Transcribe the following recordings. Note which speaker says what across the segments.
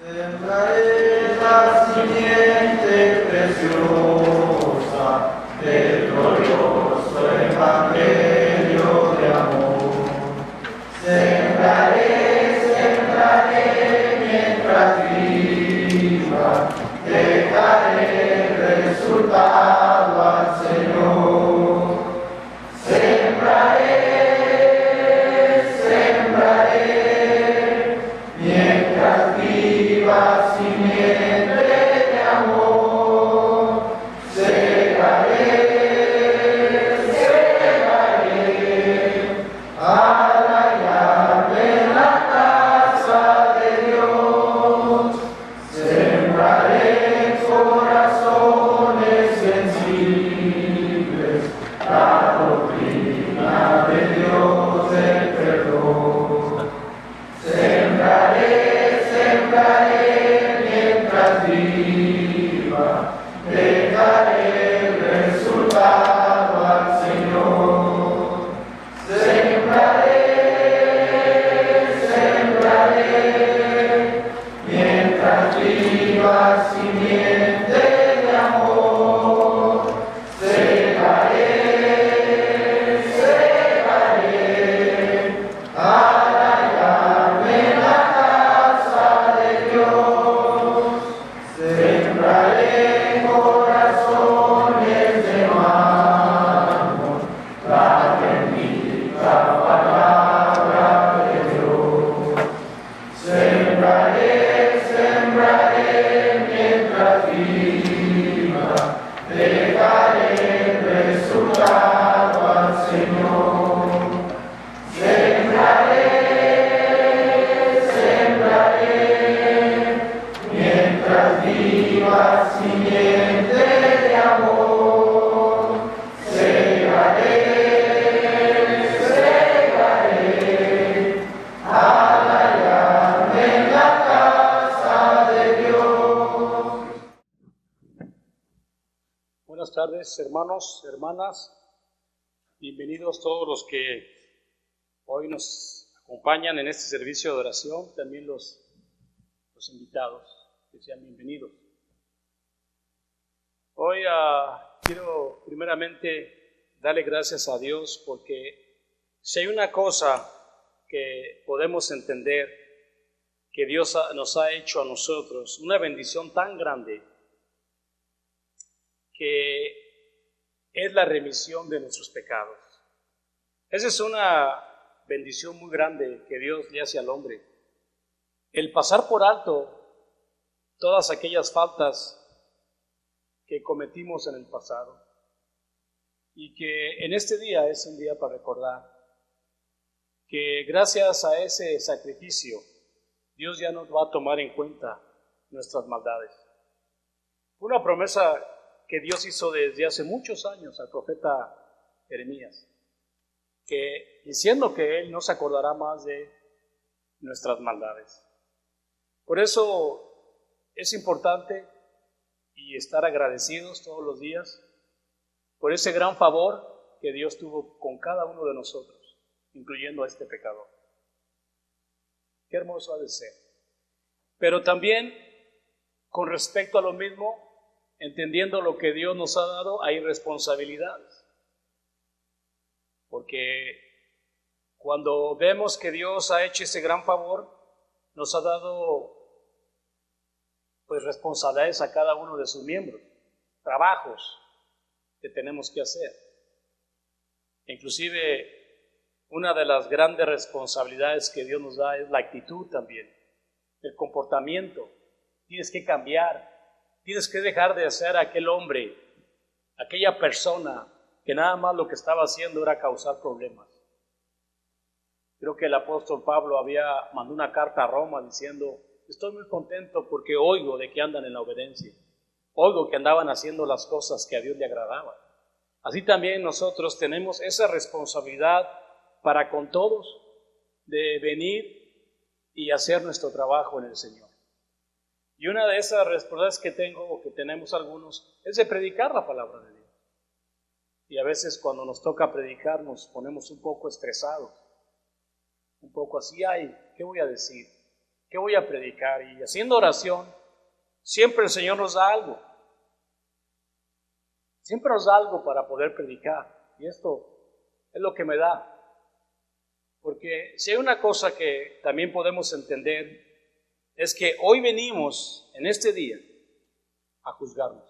Speaker 1: Sembraré la simiente preciosa del glorioso evangelio de amor. Sembraré mientras viva, dejaré resultado al Señor. Sembraré mientras viva simiente de amor. Segaré al hallarme en la casa de Dios. Sembraré corazones sensibles la doctrina de Dios del perdón. Sembraré mientras viva, dejaré el resultado al Señor. Sembraré mientras viva simiente de amor. Segaré al hallarme en la casa de Dios. Sembraré corazones de mármol, la bendita palabra de Dios. Sembraré mientras viva, dejaré resultado al Señor. Sembraré mientras viva simiente de amor. Segaré al hallarme en la casa de Dios.
Speaker 2: Buenas tardes, hermanos, hermanas. Bienvenidos todos los que hoy nos acompañan en este servicio de oración, también los invitados, que sean bienvenidos. Hoy quiero primeramente darle gracias a Dios porque si hay una cosa que podemos entender que Dios nos ha hecho a nosotros, una bendición tan grande, que es la remisión de nuestros pecados. Esa es una bendición muy grande que Dios le hace al hombre. El pasar por alto todas aquellas faltas que cometimos en el pasado y que en este día es un día para recordar que gracias a ese sacrificio Dios ya nos va a tomar en cuenta nuestras maldades. Fue una promesa que Dios hizo desde hace muchos años al profeta Jeremías, que diciendo que Él no se acordará más de nuestras maldades. Por eso es importante y estar agradecidos todos los días por ese gran favor que Dios tuvo con cada uno de nosotros, incluyendo a este pecador. Qué hermoso ha de ser. Pero también, con respecto a lo mismo, entendiendo lo que Dios nos ha dado, hay responsabilidades. Porque cuando vemos que Dios ha hecho ese gran favor, nos ha dado pues responsabilidades a cada uno de sus miembros, trabajos que tenemos que hacer. Inclusive, una de las grandes responsabilidades que Dios nos da es la actitud también, el comportamiento. Tienes que cambiar. Tienes que dejar de ser aquel hombre, aquella persona que nada más lo que estaba haciendo era causar problemas. Creo que el apóstol Pablo mandó una carta a Roma diciendo: estoy muy contento porque oigo de que andan en la obediencia. Oigo que andaban haciendo las cosas que a Dios le agradaban. Así también nosotros tenemos esa responsabilidad para con todos de venir y hacer nuestro trabajo en el Señor. Y una de esas responsabilidades que tengo, o que tenemos algunos, es de predicar la palabra de Dios. Y a veces cuando nos toca predicar nos ponemos un poco estresados, un poco así: ay, ¿qué voy a decir? ¿qué voy a predicar? Y haciendo oración, siempre el Señor nos da algo. Siempre nos da algo para poder predicar. Y esto es lo que me da. Porque si hay una cosa que también podemos entender, es que hoy venimos en este día a juzgarnos.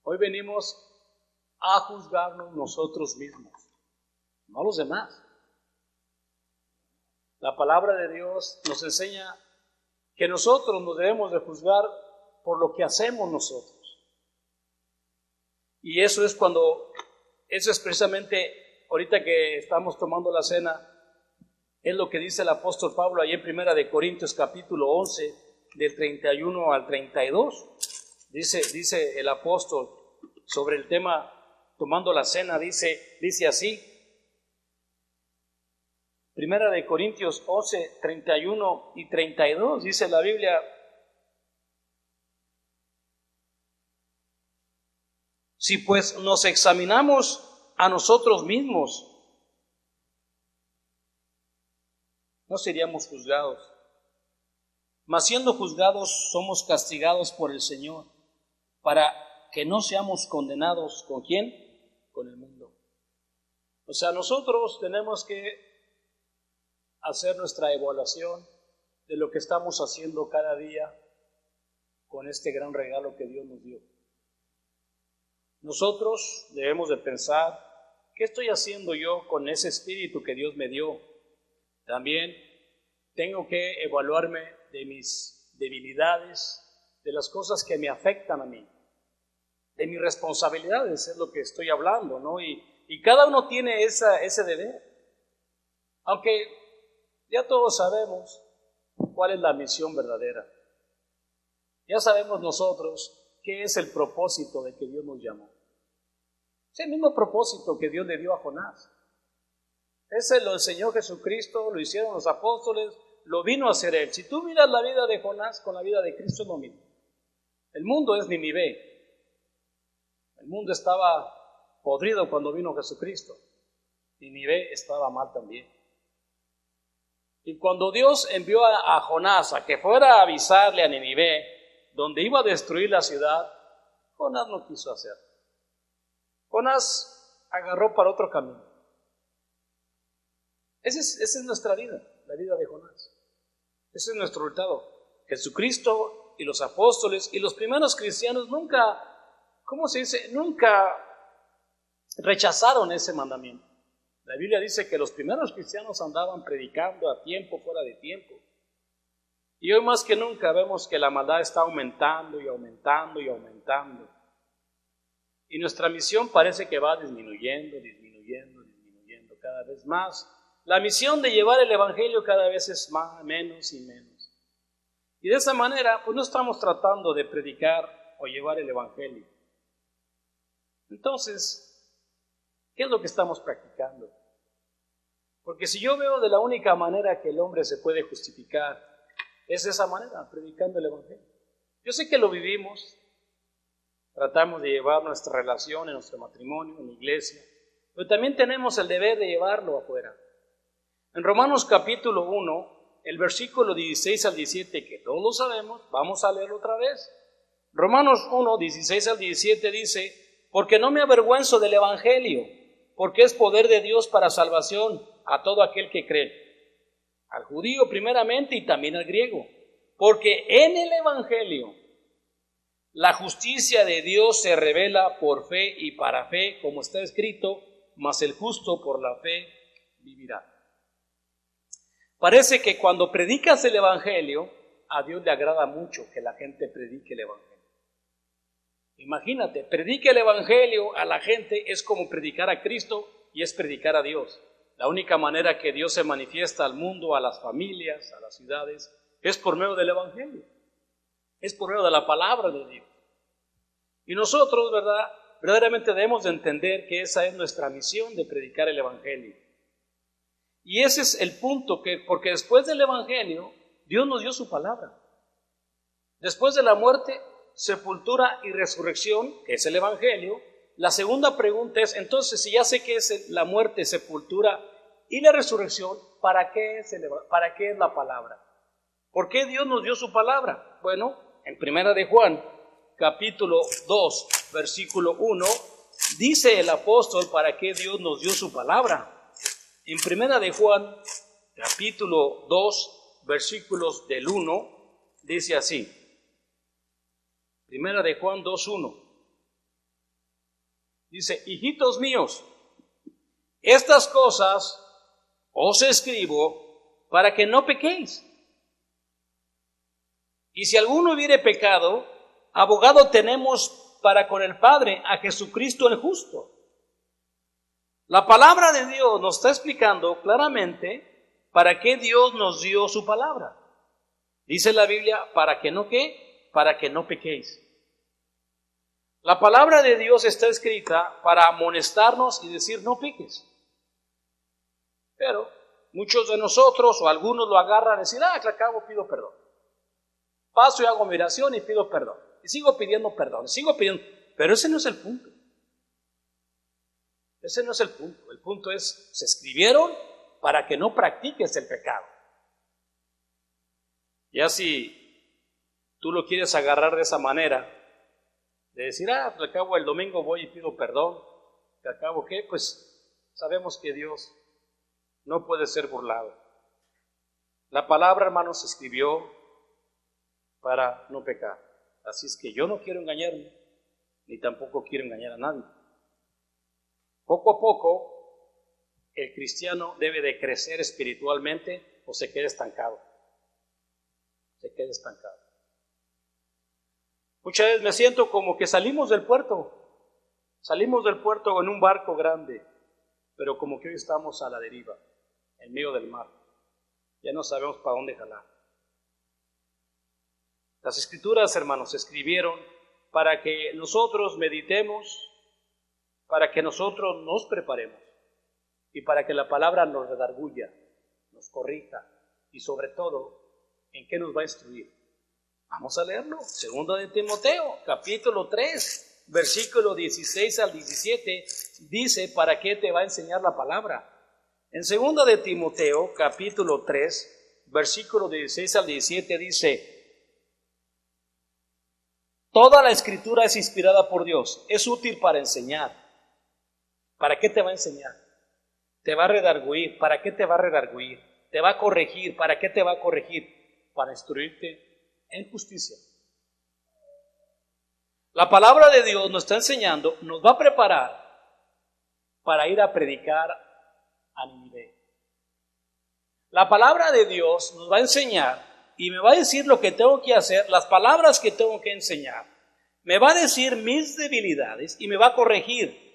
Speaker 2: Hoy venimos a juzgarnos nosotros mismos, no a los demás. La palabra de Dios nos enseña que nosotros nos debemos de juzgar por lo que hacemos nosotros. Y eso es precisamente, ahorita que estamos tomando la cena, es lo que dice el apóstol Pablo ahí en 1 de Corintios capítulo 11, del 31 al 32. Dice el apóstol sobre el tema, tomando la cena, dice así. 1 de Corintios 11, 31 y 32, dice la Biblia: si pues nos examinamos a nosotros mismos, no seríamos juzgados. Mas siendo juzgados, somos castigados por el Señor, para que no seamos condenados. ¿Con quién? Con el mundo. O sea, nosotros tenemos que hacer nuestra evaluación de lo que estamos haciendo cada día con este gran regalo que Dios nos dio. Nosotros debemos de pensar, ¿qué estoy haciendo yo con ese espíritu que Dios me dio? También tengo que evaluarme de mis debilidades, de las cosas que me afectan a mí, de mis responsabilidades, es lo que estoy hablando, ¿no? Y cada uno tiene ese deber. Aunque ya todos sabemos cuál es la misión verdadera. Ya sabemos nosotros qué es el propósito de que Dios nos llamó. Es el mismo propósito que Dios le dio a Jonás. Ese lo enseñó Jesucristo, lo hicieron los apóstoles, lo vino a hacer Él. Si tú miras la vida de Jonás con la vida de Cristo, es lo mismo. El mundo es Ninive. El mundo estaba podrido cuando vino Jesucristo. Ninive estaba mal también. Y cuando Dios envió a Jonás a que fuera a avisarle a Ninive, donde iba a destruir la ciudad, Jonás no quiso hacerlo. Jonás agarró para otro camino. Esa es nuestra vida, la vida de Jonás. Ese es nuestro resultado. Jesucristo y los apóstoles y los primeros cristianos nunca rechazaron ese mandamiento. La Biblia dice que los primeros cristianos andaban predicando a tiempo, fuera de tiempo. Y hoy más que nunca vemos que la maldad está aumentando y aumentando y aumentando. Y nuestra misión parece que va disminuyendo cada vez más. La misión de llevar el Evangelio cada vez es menos y menos. Y de esa manera, pues no estamos tratando de predicar o llevar el Evangelio. Entonces, ¿qué es lo que estamos practicando? Porque si yo veo de la única manera que el hombre se puede justificar, es esa manera, predicando el Evangelio. Yo sé que lo vivimos, tratamos de llevar nuestra relación en nuestro matrimonio, en la iglesia, pero también tenemos el deber de llevarlo afuera. En Romanos capítulo 1, el versículo 16 al 17, que todos lo sabemos, vamos a leerlo otra vez. Romanos 1, 16 al 17 dice: porque no me avergüenzo del Evangelio, porque es poder de Dios para salvación a todo aquel que cree, al judío primeramente y también al griego, porque en el Evangelio la justicia de Dios se revela por fe y para fe, como está escrito: mas el justo por la fe vivirá. Parece que cuando predicas el Evangelio, a Dios le agrada mucho que la gente predique el Evangelio. Imagínate, predique el Evangelio a la gente es como predicar a Cristo y es predicar a Dios. La única manera que Dios se manifiesta al mundo, a las familias, a las ciudades, es por medio del Evangelio. Es por medio de la palabra de Dios. Y nosotros, verdaderamente debemos de entender que esa es nuestra misión de predicar el Evangelio. Y ese es el punto, porque después del Evangelio, Dios nos dio su palabra. Después de la muerte, sepultura y resurrección, que es el Evangelio, la segunda pregunta es, entonces, si ya sé que es la muerte, sepultura y la resurrección, ¿para qué es la palabra? ¿Por qué Dios nos dio su palabra? Bueno, en Primera de Juan, capítulo 2, versículo 1, dice el apóstol para qué Dios nos dio su palabra. En Primera de Juan, capítulo 2, versículos del 1, dice así. Primera de Juan 2:1. Dice, hijitos míos, estas cosas os escribo para que no pequéis. Y si alguno hubiere pecado, abogado tenemos para con el Padre, a Jesucristo el justo. La palabra de Dios nos está explicando claramente para qué Dios nos dio su palabra. Dice la Biblia, ¿para que no qué? Para que no pequéis. La palabra de Dios está escrita para amonestarnos y decir no peques. Pero muchos de nosotros o algunos lo agarran y decir, que acabo, pido perdón. Paso y hago mi oración y pido perdón. Y sigo pidiendo perdón, sigo pidiendo. Pero ese no es el punto. Ese no es el punto. El punto es, se escribieron para que no practiques el pecado. Ya si tú lo quieres agarrar de esa manera, de decir, pues al cabo el domingo voy y pido perdón, que al cabo ¿qué? Pues sabemos que Dios no puede ser burlado. La palabra, hermanos, se escribió para no pecar. Así es que yo no quiero engañarme, ni tampoco quiero engañar a nadie. Poco a poco, el cristiano debe de crecer espiritualmente o se queda estancado. Se queda estancado. Muchas veces me siento como que salimos del puerto en un barco grande, pero como que hoy estamos a la deriva, en medio del mar. Ya no sabemos para dónde jalar. Las escrituras, hermanos, se escribieron para que nosotros meditemos, para que nosotros nos preparemos y para que la palabra nos redarguya, nos corrija y sobre todo, ¿en qué nos va a instruir? Vamos a leerlo. Segunda de Timoteo, capítulo 3, versículo 16 al 17, dice para qué te va a enseñar la palabra. En segunda de Timoteo, capítulo 3, versículo 16 al 17 dice, toda la escritura es inspirada por Dios, es útil para enseñar. ¿Para qué te va a enseñar? Te va a redarguir. ¿Para qué te va a redarguir? Te va a corregir. ¿Para qué te va a corregir? Para instruirte en justicia. La palabra de Dios nos está enseñando, nos va a preparar para ir a predicar a Nínive. La palabra de Dios nos va a enseñar y me va a decir lo que tengo que hacer, las palabras que tengo que enseñar. Me va a decir mis debilidades y me va a corregir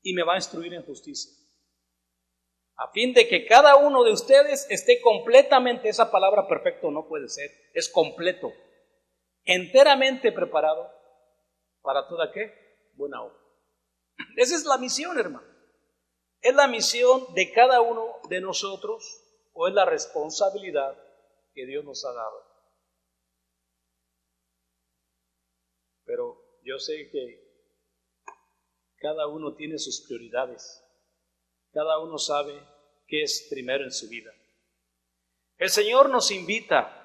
Speaker 2: y me va a instruir en justicia. A fin de que cada uno de ustedes esté completamente, esa palabra perfecto no puede ser, es completo, enteramente preparado para toda ¿qué? Buena obra. Esa es la misión, hermano. Es la misión de cada uno de nosotros o es la responsabilidad que Dios nos ha dado. Pero yo sé que cada uno tiene sus prioridades. Cada uno sabe qué es primero en su vida. El Señor nos invita,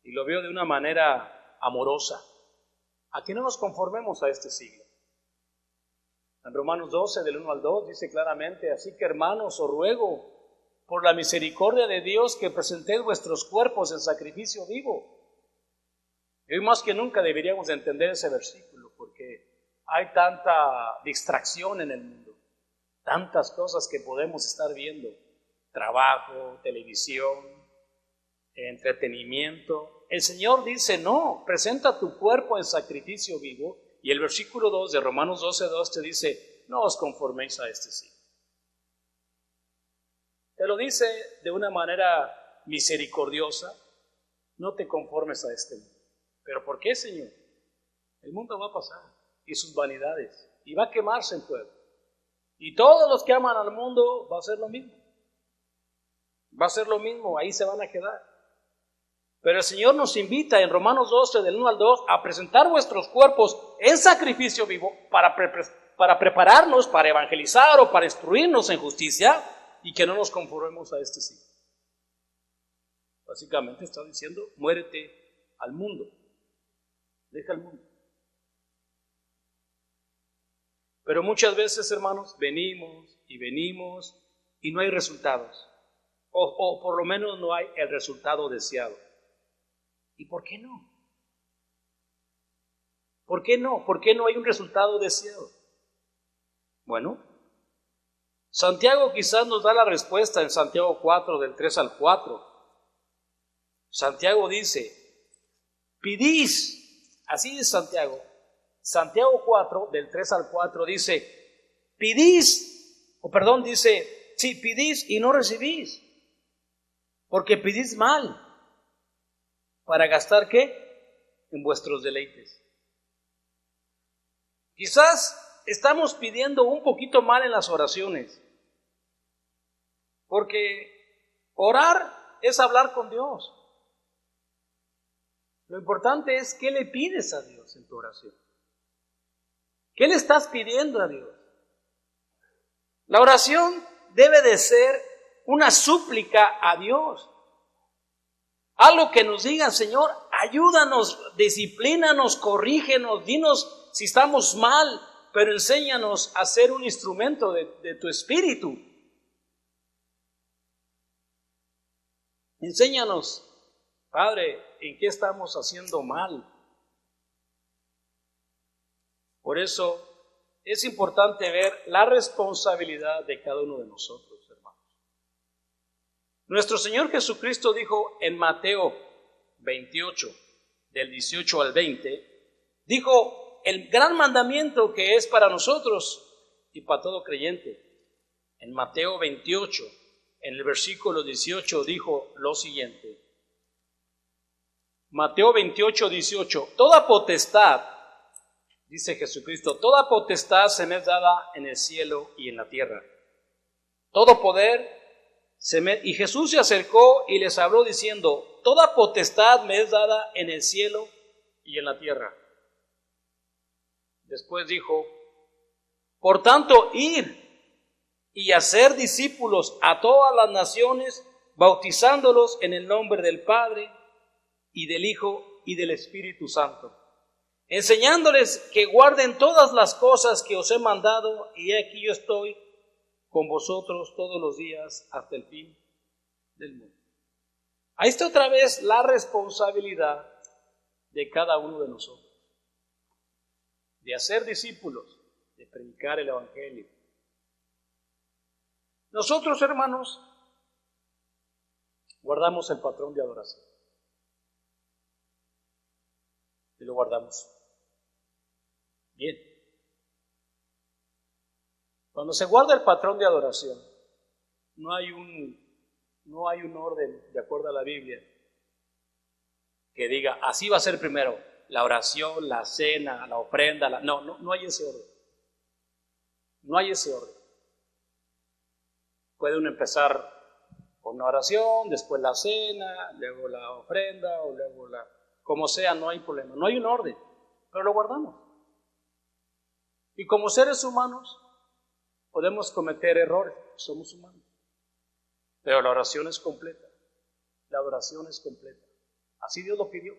Speaker 2: y lo veo de una manera amorosa, a que no nos conformemos a este siglo. En Romanos 12, del 1 al 2, dice claramente, así que hermanos, os ruego, por la misericordia de Dios, que presentéis vuestros cuerpos en sacrificio vivo. Y hoy más que nunca deberíamos de entender ese versículo, porque hay tanta distracción en el mundo. Tantas cosas que podemos estar viendo, trabajo, televisión, entretenimiento. El Señor dice, no, presenta tu cuerpo en sacrificio vivo, y el versículo 2 de Romanos 12:2 te dice, no os conforméis a este siglo. Te lo dice de una manera misericordiosa, no te conformes a este mundo. ¿Pero por qué, Señor? El mundo va a pasar, y sus vanidades, y va a quemarse en fuego. Y todos los que aman al mundo va a ser lo mismo. Va a ser lo mismo, ahí se van a quedar. Pero el Señor nos invita en Romanos 12, del 1 al 2, a presentar vuestros cuerpos en sacrificio vivo para prepararnos, para evangelizar o para instruirnos en justicia y que no nos conformemos a este siglo. Básicamente está diciendo, muérete al mundo, deja el mundo. Pero muchas veces, hermanos, venimos y no hay resultados. O por lo menos no hay el resultado deseado. ¿Y por qué no? ¿Por qué no? ¿Por qué no hay un resultado deseado? Bueno, Santiago quizás nos da la respuesta en Santiago 4, del 3 al 4. Santiago dice, pidís, así es Santiago. Santiago 4, del 3 al 4 dice, pidís, pidís y no recibís, porque pedís mal, para gastar ¿qué? En vuestros deleites. Quizás estamos pidiendo un poquito mal en las oraciones, porque orar es hablar con Dios. Lo importante es qué le pides a Dios en tu oración. ¿Qué le estás pidiendo a Dios? La oración debe de ser una súplica a Dios. Algo que nos diga, Señor, ayúdanos, disciplínanos, corrígenos, dinos si estamos mal, pero enséñanos a ser un instrumento de tu espíritu. Enséñanos, Padre, en qué estamos haciendo mal. Por eso es importante ver la responsabilidad de cada uno de nosotros, hermanos. Nuestro Señor Jesucristo dijo en Mateo 28, del 18 al 20, dijo el gran mandamiento que es para nosotros y para todo creyente. En Mateo 28, en el versículo 18, dijo lo siguiente. Mateo 28, 18, toda potestad, dice Jesucristo, toda potestad se me es dada en el cielo y en la tierra. Todo poder y Jesús se acercó y les habló diciendo, toda potestad me es dada en el cielo y en la tierra. Después dijo, por tanto, ir y hacer discípulos a todas las naciones, bautizándolos en el nombre del Padre y del Hijo y del Espíritu Santo, enseñándoles que guarden todas las cosas que os he mandado, y aquí yo estoy con vosotros todos los días hasta el fin del mundo. Ahí está otra vez la responsabilidad de cada uno de nosotros, de hacer discípulos, de predicar el Evangelio. Nosotros, hermanos, guardamos el patrón de adoración. Y lo guardamos bien. Cuando se guarda el patrón de adoración, no hay un orden de acuerdo a la Biblia que diga, así va a ser primero, la oración, la cena, la ofrenda, no hay ese orden. No hay ese orden. Puede uno empezar con una oración, después la cena, luego la ofrenda, o luego como sea, no hay problema. No hay un orden, pero lo guardamos. Y como seres humanos, podemos cometer errores, somos humanos. Pero la oración es completa. La adoración es completa. Así Dios lo pidió.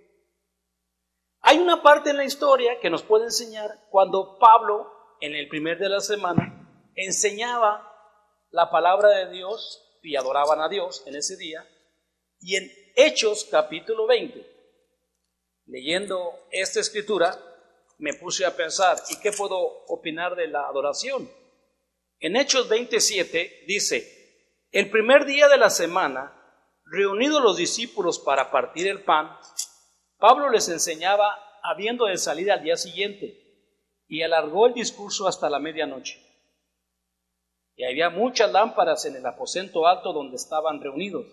Speaker 2: Hay una parte en la historia que nos puede enseñar cuando Pablo, en el primer de la semana, enseñaba la palabra de Dios y adoraban a Dios en ese día. Y en Hechos capítulo 20, leyendo esta escritura, me puse a pensar, ¿y qué puedo opinar de la adoración? En Hechos 27 dice, el primer día de la semana, reunidos los discípulos para partir el pan, Pablo les enseñaba habiendo de salir al día siguiente, y alargó el discurso hasta la medianoche. Y había muchas lámparas en el aposento alto donde estaban reunidos.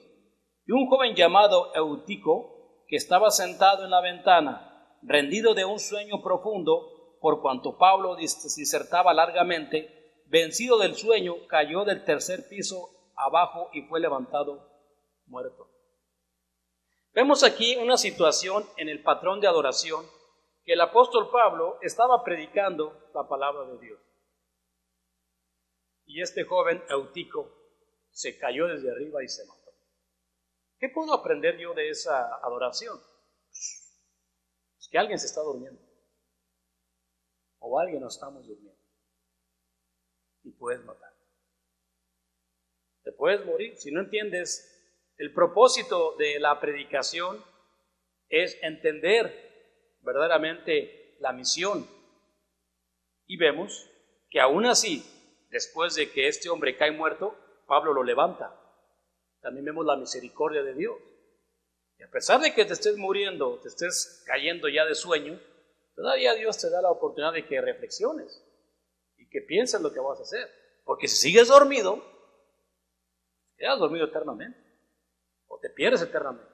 Speaker 2: Y un joven llamado Eutico, que estaba sentado en la ventana, rendido de un sueño profundo, por cuanto Pablo disertaba largamente, vencido del sueño, cayó del tercer piso abajo y fue levantado muerto. Vemos aquí una situación en el patrón de adoración que el apóstol Pablo estaba predicando la palabra de Dios. Y este joven Eutico se cayó desde arriba y se mató. ¿Qué puedo aprender yo de esa adoración? Es que alguien se está durmiendo. O alguien nos estamos durmiendo. Y puedes matar. Te puedes morir. Si no entiendes, el propósito de la predicación es entender verdaderamente la misión. Y vemos que aún así, después de que este hombre cae muerto, Pablo lo levanta. También vemos la misericordia de Dios. Y a pesar de que te estés muriendo, te estés cayendo ya de sueño, todavía Dios te da la oportunidad de que reflexiones y que pienses lo que vas a hacer. Porque si sigues dormido, te quedas dormido eternamente o te pierdes eternamente.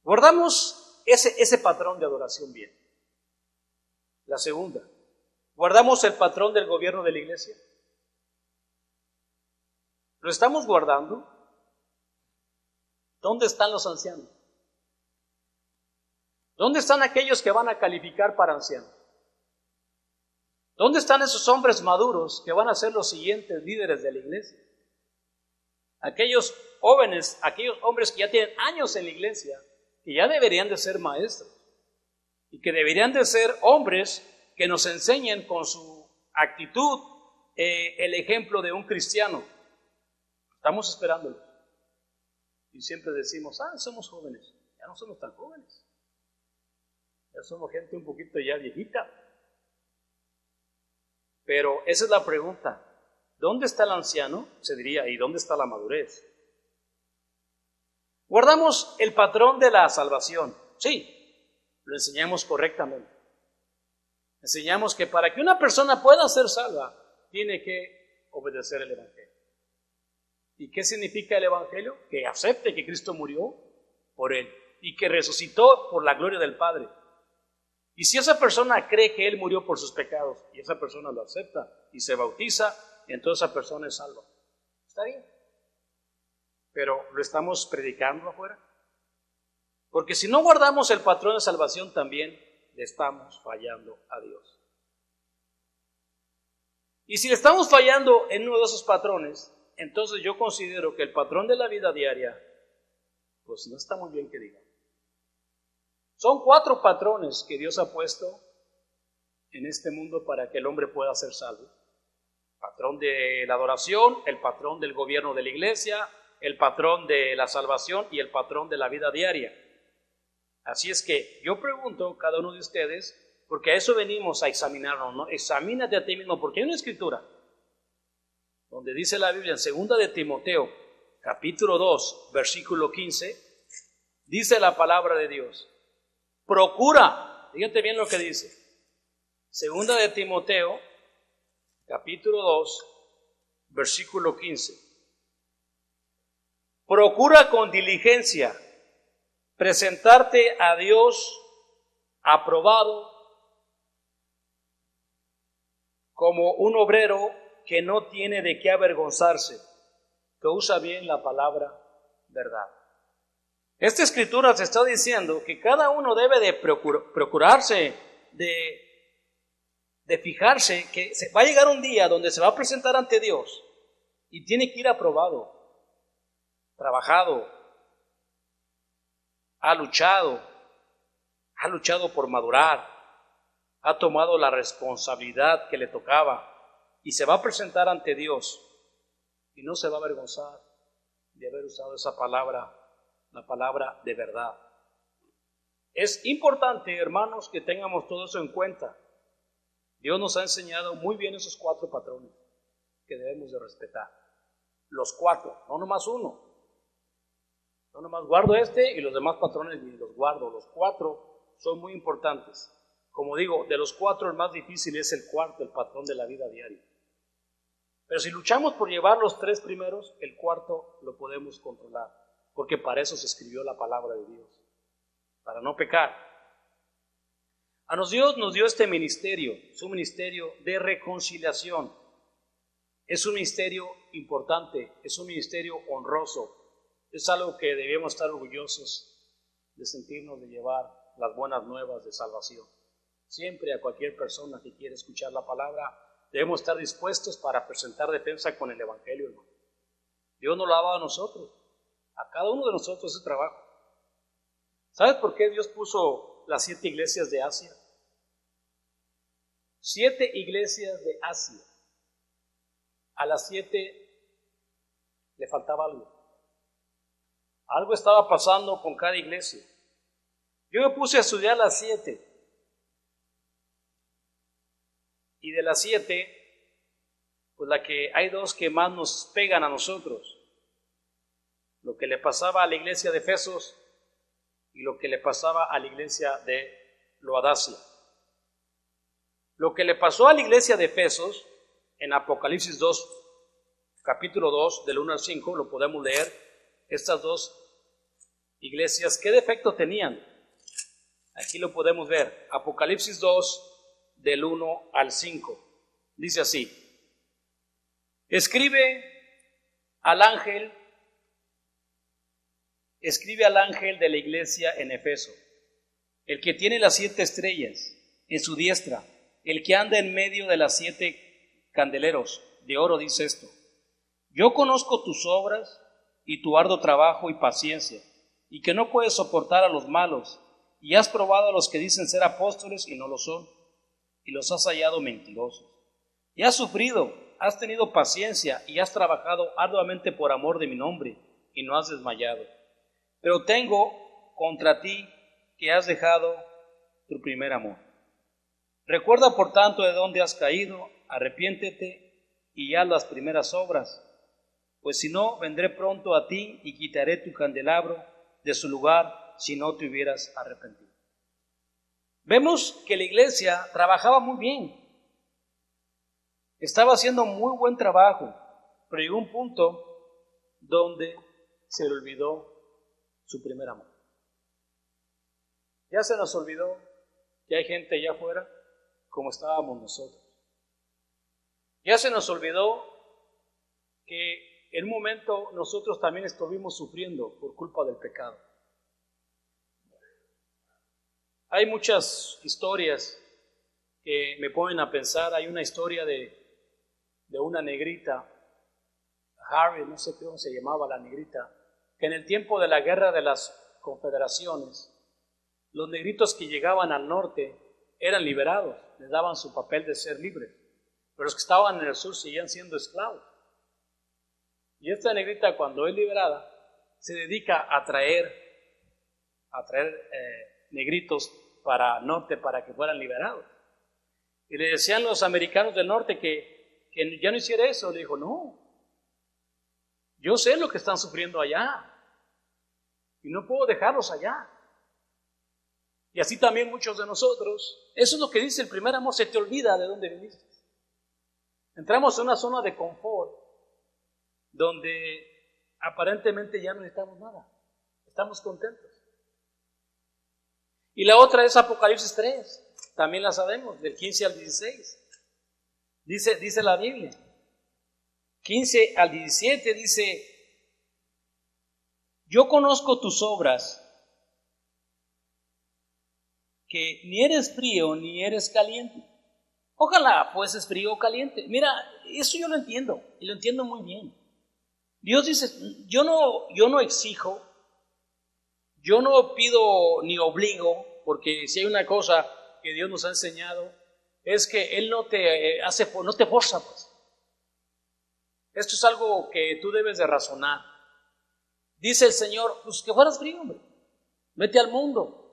Speaker 2: Guardamos ese patrón de adoración bien. La segunda, ¿guardamos el patrón del gobierno de la iglesia? ¿Lo estamos guardando? ¿Dónde están los ancianos? ¿Dónde están aquellos que van a calificar para ancianos? ¿Dónde están esos hombres maduros que van a ser los siguientes líderes de la iglesia? Aquellos jóvenes, aquellos hombres que ya tienen años en la iglesia, que ya deberían de ser maestros y que deberían de ser hombres que nos enseñen con su actitud el ejemplo de un cristiano. Estamos esperándolos. Y siempre decimos, somos jóvenes. Ya no somos tan jóvenes. Ya somos gente un poquito ya viejita. Pero esa es la pregunta. ¿Dónde está el anciano? Se diría, ¿y dónde está la madurez? Guardamos el patrón de la salvación. Sí, lo enseñamos correctamente. Enseñamos que para que una persona pueda ser salva, tiene que obedecer el Evangelio. ¿Y qué significa el Evangelio? Que acepte que Cristo murió por él y que resucitó por la gloria del Padre. Y si esa persona cree que Él murió por sus pecados y esa persona lo acepta y se bautiza, entonces esa persona es salva. Está bien. Pero ¿lo estamos predicando afuera? Porque si no guardamos el patrón de salvación también le estamos fallando a Dios. Y si le estamos fallando en uno de esos patrones, entonces yo considero que el patrón de la vida diaria, pues no está muy bien que diga. Son 4 patrones que Dios ha puesto en este mundo para que el hombre pueda ser salvo. El patrón de la adoración, el patrón del gobierno de la iglesia, el patrón de la salvación y el patrón de la vida diaria. Así es que yo pregunto a cada uno de ustedes, porque a eso venimos a examinarnos, ¿no? Examínate a ti mismo, porque hay una escritura donde dice la Biblia en 2 de Timoteo, capítulo 2, versículo 15, dice la palabra de Dios. Procura, fíjate bien lo que dice. 2 de Timoteo, capítulo 2, versículo 15. Procura con diligencia presentarte a Dios aprobado como un obrero que no tiene de qué avergonzarse, que usa bien la palabra verdad. Esta escritura te está diciendo que cada uno debe de procurarse, de fijarse que va a llegar un día donde se va a presentar ante Dios y tiene que ir aprobado, trabajado, ha luchado por madurar, ha tomado la responsabilidad que le tocaba y se va a presentar ante Dios y no se va a avergonzar de haber usado esa palabra, la palabra de verdad. Es importante, hermanos, que tengamos todo eso en cuenta. Dios nos ha enseñado muy bien esos 4 patrones que debemos de respetar. Los 4, no nomás uno. No nomás guardo y los demás patrones ni los guardo. Los 4 son muy importantes. Como digo, de los 4 el más difícil es el cuarto, el patrón de la vida diaria. Pero si luchamos por llevar los 3 primeros, el cuarto lo podemos controlar, porque para eso se escribió la palabra de Dios, para no pecar. Dios nos dio este ministerio, es un ministerio de reconciliación. Es un ministerio importante, es un ministerio honroso, es algo que debemos estar orgullosos de sentirnos de llevar las buenas nuevas de salvación. Siempre a cualquier persona que quiera escuchar la palabra, debemos estar dispuestos para presentar defensa con el Evangelio, hermano. Dios nos lo ha dado a nosotros, a cada uno de nosotros ese trabajo. ¿Sabes por qué Dios puso las 7 iglesias de Asia? 7 iglesias de Asia. A las 7 le faltaba algo. Algo estaba pasando con cada iglesia. Yo me puse a estudiar las 7. Y de las 7, pues hay 2 que más nos pegan a nosotros. Lo que le pasaba a la iglesia de Efesos y lo que le pasaba a la iglesia de Laodicea. Lo que le pasó a la iglesia de Efesos, en Apocalipsis 2, capítulo 2, del 1 al 5, lo podemos leer. Estas 2 iglesias, ¿qué defecto tenían? Aquí lo podemos ver. Apocalipsis 2, del 1 al 5. Dice así: Escribe al ángel de la iglesia en Efeso, el que tiene las 7 estrellas en su diestra, el que anda en medio de las 7 candeleros de oro, dice esto: Yo conozco tus obras y tu arduo trabajo y paciencia, y que no puedes soportar a los malos, y has probado a los que dicen ser apóstoles y no lo son, y los has hallado mentirosos. Y has sufrido, has tenido paciencia, y has trabajado arduamente por amor de mi nombre, y no has desmayado. Pero tengo contra ti que has dejado tu primer amor. Recuerda, por tanto, de dónde has caído, arrepiéntete y haz las primeras obras, pues si no, vendré pronto a ti y quitaré tu candelabro de su lugar si no te hubieras arrepentido. Vemos que la iglesia trabajaba muy bien, estaba haciendo muy buen trabajo, pero llegó un punto donde se le olvidó su primer amor. Ya se nos olvidó que hay gente allá afuera como estábamos nosotros. Ya se nos olvidó que en un momento nosotros también estuvimos sufriendo por culpa del pecado. Hay muchas historias que me ponen a pensar. Hay una historia de una negrita, Harry, no sé cómo se llamaba la negrita, que en el tiempo de la guerra de las confederaciones, los negritos que llegaban al norte eran liberados, les daban su papel de ser libres, pero los que estaban en el sur seguían siendo esclavos. Y esta negrita, cuando es liberada, se dedica a traer negritos para el norte para que fueran liberados. Y le decían los americanos del norte que ya no hiciera eso. Le dijo: no, yo sé lo que están sufriendo allá y no puedo dejarlos allá. Y así también muchos de nosotros. Eso es lo que dice el primer amor: se te olvida de dónde viniste. Entramos en una zona de confort donde aparentemente ya no necesitamos nada, estamos contentos. Y la otra es Apocalipsis 3, también la sabemos, del 15 al 16. Dice la Biblia, 15 al 17 dice: Yo conozco tus obras, que ni eres frío ni eres caliente. Ojalá fueses frío o caliente. Mira, eso yo lo entiendo, y lo entiendo muy bien. Dios dice: yo no exijo, yo no pido ni obligo, porque si hay una cosa que Dios nos ha enseñado, es que Él no te forza, pues. Esto es algo que tú debes de razonar. Dice el Señor: pues que fueras frío, hombre. Vete al mundo.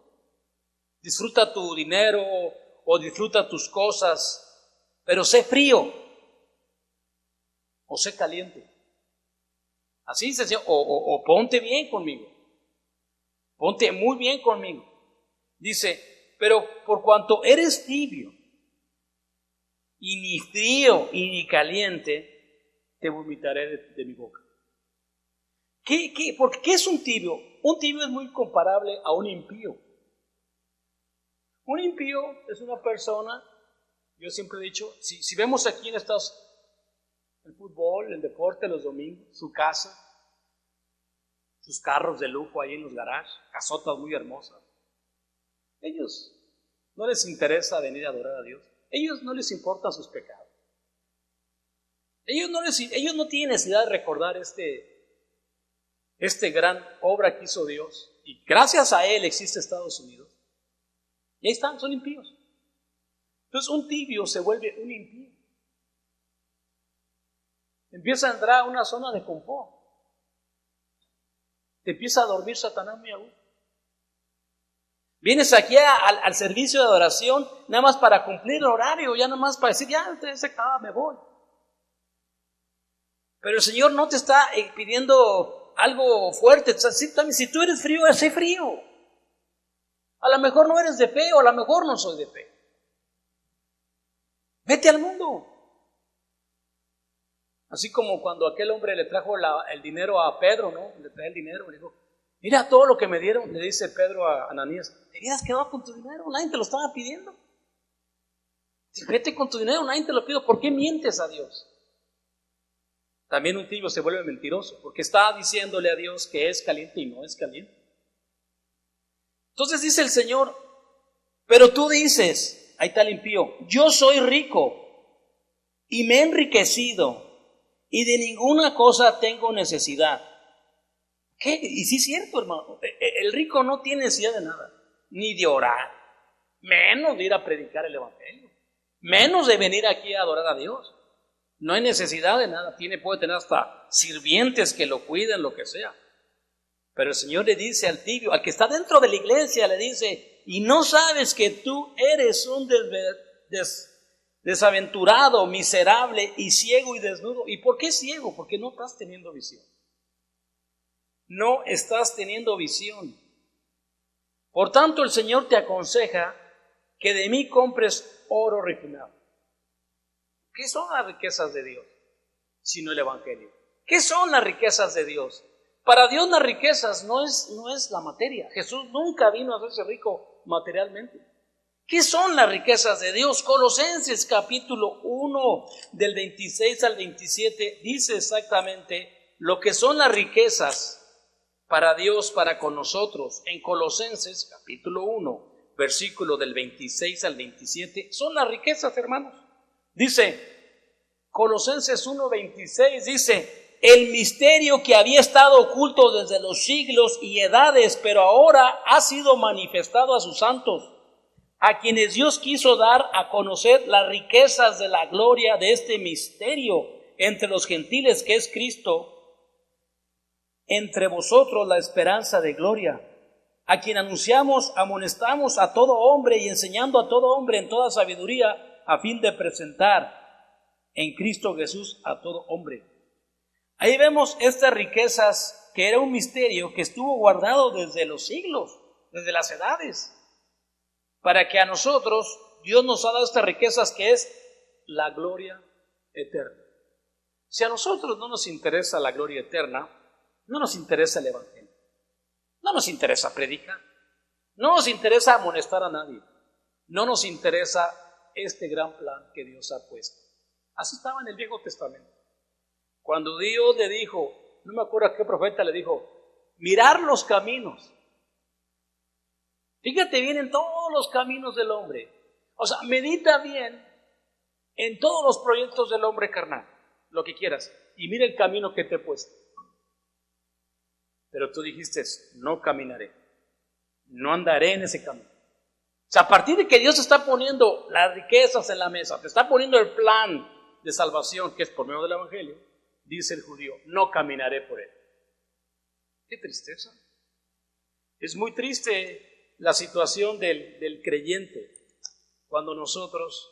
Speaker 2: Disfruta tu dinero o disfruta tus cosas, pero sé frío o sé caliente. Así dice el Señor, o ponte bien conmigo. Ponte muy bien conmigo. Dice: pero por cuanto eres tibio, y ni frío y ni caliente, te vomitaré de mi boca. ¿Por qué es un tibio? Un tibio es muy comparable a un impío. Un impío es una persona, yo siempre he dicho, si vemos aquí en el fútbol, el deporte, los domingos, su casa, sus carros de lujo ahí en los garages, casotas muy hermosas. Ellos no les interesa venir a adorar a Dios. Ellos no les importan sus pecados. Ellos no tienen necesidad de recordar este gran obra que hizo Dios, y gracias a él existe Estados Unidos. Y ahí están, son impíos. Entonces un tibio se vuelve un impío. Empieza a entrar a una zona de confort. Te empieza a dormir Satanás muy a gusto. Vienes aquí al servicio de adoración nada más para cumplir el horario, ya nada más para decir, ya se acaba, me voy. Pero el Señor no te está pidiendo algo fuerte. Si tú eres frío, sé frío. A lo mejor no eres de fe, o a lo mejor no soy de fe. Vete al mundo. Así como cuando aquel hombre le trajo el dinero a Pedro, ¿no? Le trae el dinero, le dijo, mira todo lo que me dieron, le dice Pedro a Ananías, te hubieras quedado con tu dinero, nadie te lo estaba pidiendo. Vete con tu dinero, nadie te lo pidió, ¿por qué mientes a Dios? También un tibio se vuelve mentiroso, porque está diciéndole a Dios que es caliente y no es caliente. Entonces dice el Señor, pero tú dices, ahí está el impío, yo soy rico y me he enriquecido y de ninguna cosa tengo necesidad. ¿Qué? Y sí es cierto, hermano, el rico no tiene necesidad de nada, ni de orar, menos de ir a predicar el evangelio, menos de venir aquí a adorar a Dios. No hay necesidad de nada, puede tener hasta sirvientes que lo cuiden, lo que sea. Pero el Señor le dice al tibio, al que está dentro de la iglesia, le dice, y no sabes que tú eres un desaventurado, miserable y ciego y desnudo. ¿Y por qué ciego? Porque no estás teniendo visión. No estás teniendo visión. Por tanto, el Señor te aconseja que de mí compres oro refinado. ¿Qué son las riquezas de Dios? Sino el evangelio. ¿Qué son las riquezas de Dios? Para Dios las riquezas no es la materia. Jesús nunca vino a hacerse rico materialmente. ¿Qué son las riquezas de Dios? Colosenses capítulo 1 del 26 al 27 dice exactamente lo que son las riquezas para Dios, para con nosotros. En Colosenses capítulo 1, versículo del 26 al 27, son las riquezas, hermanos. Dice, Colosenses 1:26 dice, el misterio que había estado oculto desde los siglos y edades, pero ahora ha sido manifestado a sus santos, a quienes Dios quiso dar a conocer las riquezas de la gloria de este misterio entre los gentiles, que es Cristo, entre vosotros la esperanza de gloria, a quien anunciamos, amonestamos a todo hombre y enseñando a todo hombre en toda sabiduría, a fin de presentar en Cristo Jesús a todo hombre. Ahí vemos estas riquezas, que era un misterio que estuvo guardado desde los siglos, desde las edades, para que a nosotros Dios nos ha dado estas riquezas, que es la gloria eterna. Si a nosotros no nos interesa la gloria eterna, no nos interesa el evangelio, no nos interesa predicar, no nos interesa amonestar a nadie, no nos interesa este gran plan que Dios ha puesto. Así estaba en el Viejo Testamento. Cuando Dios le dijo, no me acuerdo a qué profeta le dijo, mirar los caminos. Fíjate bien en todos los caminos del hombre. O sea, medita bien en todos los proyectos del hombre carnal, lo que quieras, y mira el camino que te he puesto. Pero tú dijiste, no caminaré, no andaré en ese camino. O sea, a partir de que Dios está poniendo las riquezas en la mesa, te está poniendo el plan de salvación, que es por medio del evangelio, dice el judío, no caminaré por él. Qué tristeza. Es muy triste la situación del creyente cuando nosotros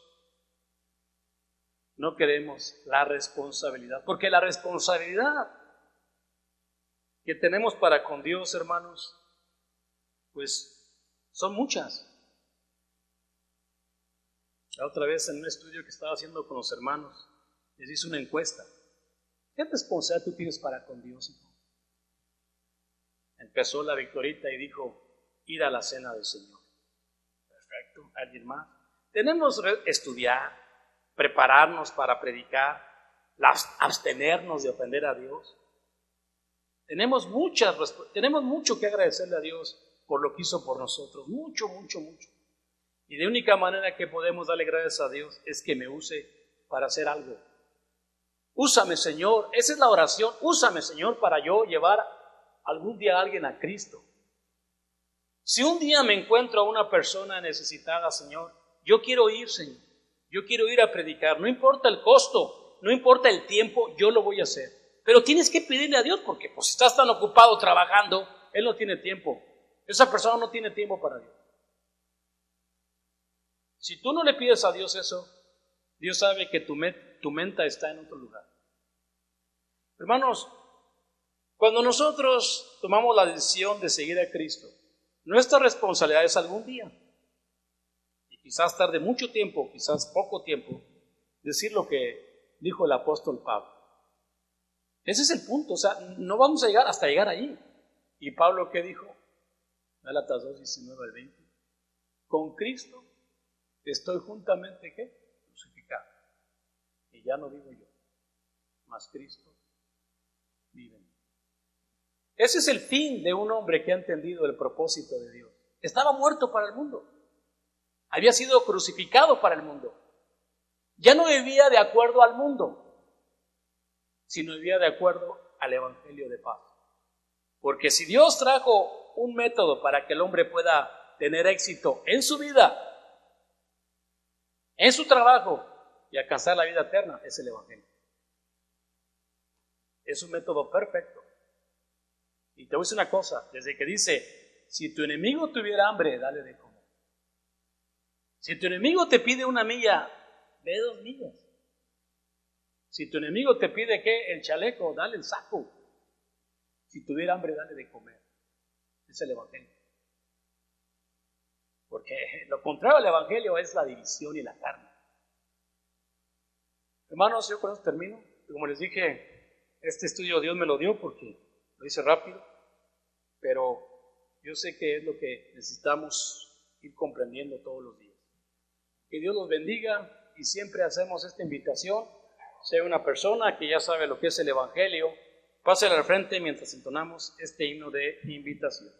Speaker 2: no queremos la responsabilidad, porque la responsabilidad que tenemos para con Dios, hermanos, pues son muchas. La otra vez en un estudio que estaba haciendo con los hermanos, les hice una encuesta. ¿Qué responsabilidad tú tienes para con Dios, hijo? Empezó la Victorita y dijo, ir a la cena del Señor. Perfecto, ¿alguien más? Tenemos que estudiar, prepararnos para predicar, abstenernos de ofender a Dios. Tenemos mucho que agradecerle a Dios por lo que hizo por nosotros, mucho. Y de única manera que podemos darle gracias a Dios es que me use para hacer algo. Úsame, Señor, esa es la oración, úsame, Señor, para yo llevar algún día alguien a Cristo. Si un día me encuentro a una persona necesitada, Señor, yo quiero ir, Señor. Yo quiero ir a predicar. No importa el costo, no importa el tiempo, yo lo voy a hacer. Pero tienes que pedirle a Dios porque pues, si estás tan ocupado trabajando, Él no tiene tiempo. Esa persona no tiene tiempo para Dios. Si tú no le pides a Dios eso, Dios sabe que tu mente está en otro lugar. Hermanos, cuando nosotros tomamos la decisión de seguir a Cristo, nuestra responsabilidad es algún día, y quizás tarde mucho tiempo, quizás poco tiempo, decir lo que dijo el apóstol Pablo. Ese es el punto, o sea, no vamos a llegar hasta llegar allí. ¿Y Pablo qué dijo? Gálatas 2, 19 al 20. Con Cristo estoy juntamente, ¿qué? Crucificado. Y ya no vivo yo, mas Cristo vive en mí. Ese es el fin de un hombre que ha entendido el propósito de Dios. Estaba muerto para el mundo. Había sido crucificado para el mundo. Ya no vivía de acuerdo al mundo, sino vivía de acuerdo al Evangelio de paz. Porque si Dios trajo un método para que el hombre pueda tener éxito en su vida, en su trabajo y alcanzar la vida eterna, es el Evangelio. Es un método perfecto. Y te voy a decir una cosa, desde que dice, si tu enemigo tuviera hambre, dale de comer. Si tu enemigo te pide 1 milla, ve 2 millas. Si tu enemigo te pide ¿qué? El chaleco, dale el saco. Si tuviera hambre, dale de comer. Es el Evangelio. Porque lo contrario al Evangelio es la división y la carne. Hermanos, yo con eso termino. Como les dije, este estudio Dios me lo dio porque lo hice rápido, pero yo sé que es lo que necesitamos ir comprendiendo todos los días. Que Dios los bendiga y siempre hacemos esta invitación. Sea una persona que ya sabe lo que es el Evangelio, pásale al frente mientras entonamos este himno de invitación.